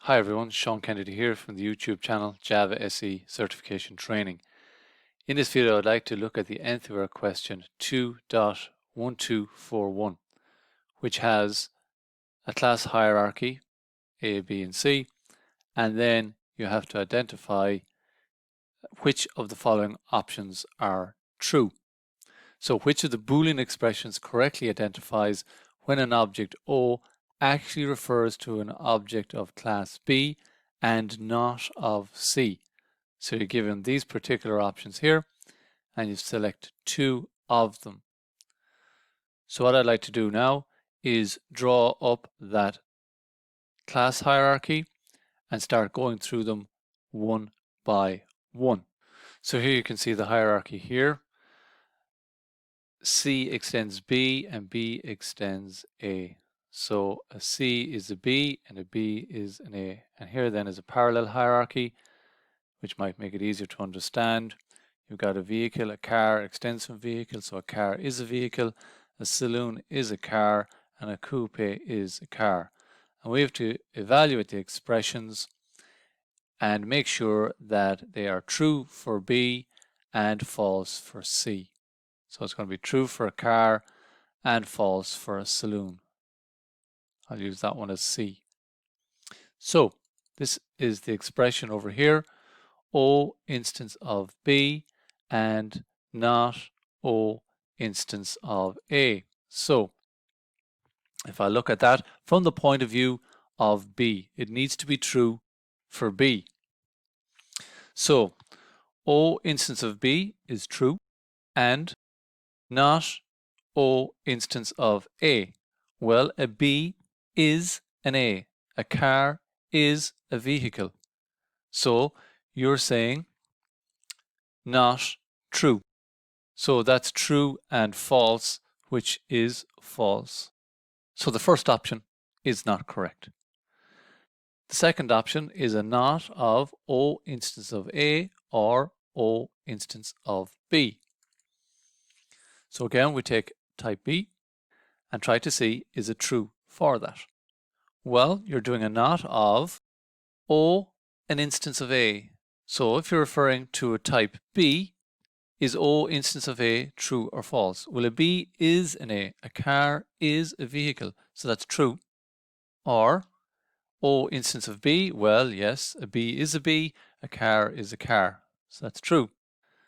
Hi everyone, Sean Kennedy here from the YouTube channel Java SE Certification Training. In this video I'd like to look at the enthuware question 2.1241, which has a class hierarchy A, B and C, and then you have to identify which of the following options are true. So which of the boolean expressions correctly identifies when an object O actually refers to an object of class B and not of C. So you're given these particular options here and you select two of them. So what I'd like to do now is draw up that class hierarchy and start going through them one by one. So here you can see the hierarchy here. C extends B and B extends A. So a C is a B and a B is an A. And here then is a parallel hierarchy, which might make it easier to understand. You've got a vehicle, a car extends from vehicle, so a car is a vehicle, a saloon is a car, and a coupe is a car. And we have to evaluate the expressions and make sure that they are true for B and false for C. So it's going to be true for a car and false for a saloon. I'll use that one as C. So this is the expression over here, O instance of B and not O instance of A. So if I look at that from the point of view of B, it needs to be true for B. So O instance of B is true and not O instance of A. Well, a B is an A. A car is a vehicle. So you're saying not true. So that's true and false, which is false. So the first option is not correct. The second option is a not of O instance of A or O instance of B. So again, we take type B and try to see, is it true for that? Well, you're doing a not of O an instance of A. So if you're referring to a type B, is O instance of A true or false? Well, a B is an A. A car is a vehicle, so that's true. Or O instance of B, well, yes, a B is a B, a car is a car, so that's true.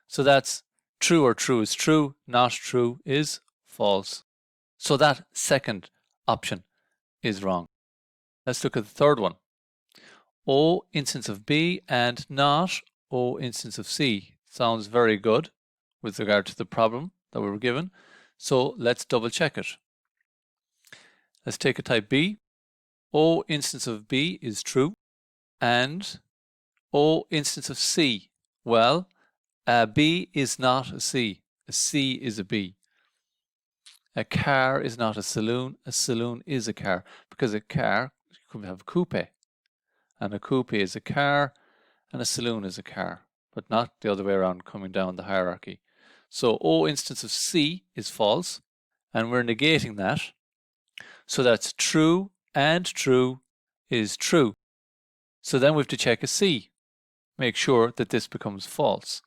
So that's true or true is true, not true is false. So that second option is wrong. Let's look at the third one. O instance of B and not O instance of C. Sounds very good with regard to the problem that we were given. So let's double check it. Let's take a type B. O instance of B is true and O instance of C. Well, a B is not a C. A C is a B. A car is not a saloon is a car, because a car could have a coupe, and a coupe is a car and a saloon is a car, but not the other way around coming down the hierarchy. So O instance of C is false, and we're negating that. So that's true and true is true. So then we have to check a C, make sure that this becomes false.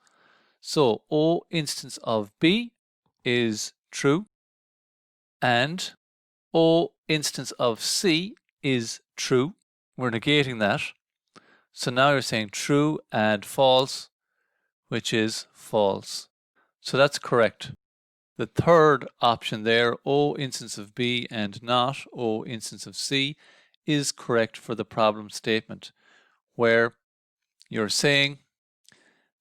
So O instance of B is true and O instance of C is true. We're negating that. So now you're saying true and false, which is false. So that's correct. The third option there, O instance of B and not O instance of C, is correct for the problem statement, where you're saying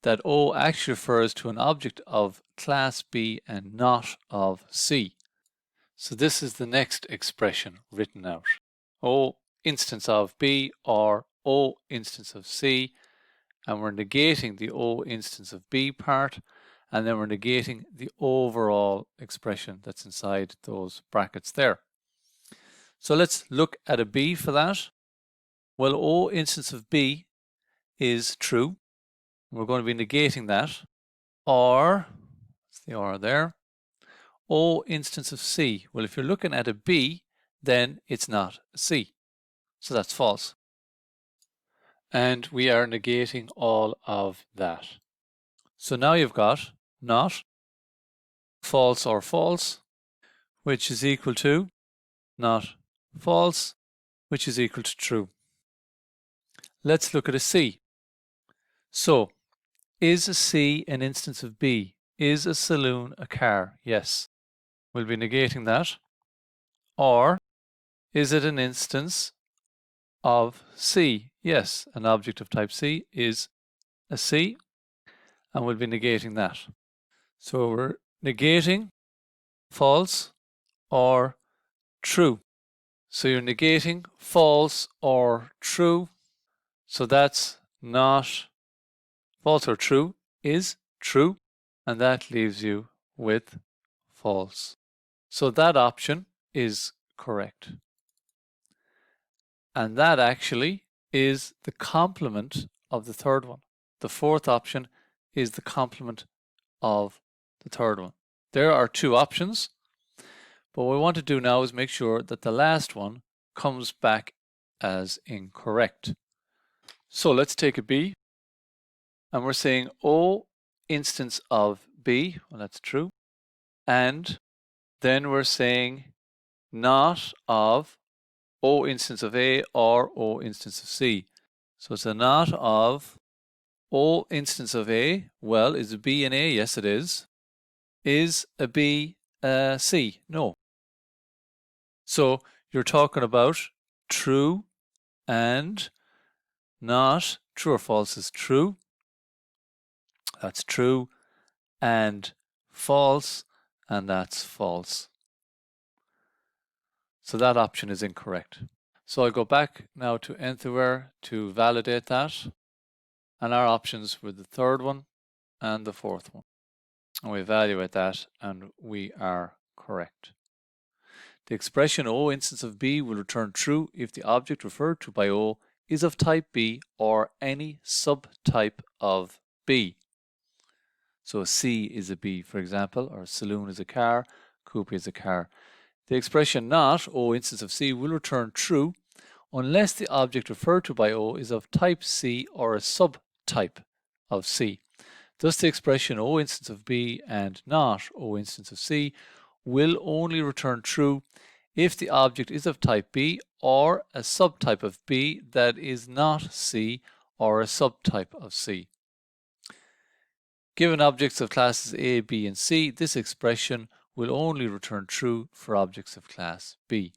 that O actually refers to an object of class B and not of C. So this is the next expression written out. O instance of B or O instance of C, and we're negating the O instance of B part, and then we're negating the overall expression that's inside those brackets there. So let's look at a B for that. Well, O instance of B is true. We're going to be negating that. Or, what's the or there? O instance of C. Well, if you're looking at a B, then it's not a C. So that's false. and we are negating all of that. So now you've got not, false or false, which is equal to not false, which is equal to true. Let's look at a C. So, is a C an instance of B? Is a saloon a car? Yes. We'll be negating that. Or, is it an instance of C? Yes, an object of type C is a C, and we'll be negating that. So we're negating false or true. So you're negating false or true. So that's not false or true is true, and that leaves you with false. So that option is correct. And that actually is the complement of the third one. The fourth option is the complement of the third one. There are two options, but what we want to do now is make sure that the last one comes back as incorrect. So let's take a B, and we're saying O instance of B, well that's true, and then we're saying not of O instance of A or O instance of C. So it's a not of O instance of A. Well, is a B an A? Yes, it is. Is a B a C? No. So you're talking about true and not. True or false is true. That's true. And false, and that's false. So that option is incorrect. So I go back now to enthuware to validate that. And our options were the third one and the fourth one. And we evaluate that, and we are correct. The expression O instance of B will return true if the object referred to by O is of type B or any subtype of B. So a C is a B, for example, or a saloon is a car, coupe is a car. The expression not O instance of C will return true unless the object referred to by O is of type C or a subtype of C. Thus the expression O instance of B and not O instance of C will only return true if the object is of type B or a subtype of B that is not C or a subtype of C. Given objects of classes A, B, and C, this expression will only return true for objects of class B.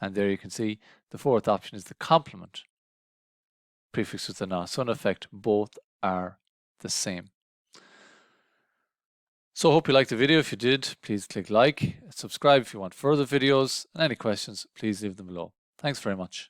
And there you can see the fourth option is the complement prefix with the not. So in effect, both are the same. So I hope you liked the video. If you did, please click like, subscribe if you want further videos, and any questions, please leave them below. Thanks very much.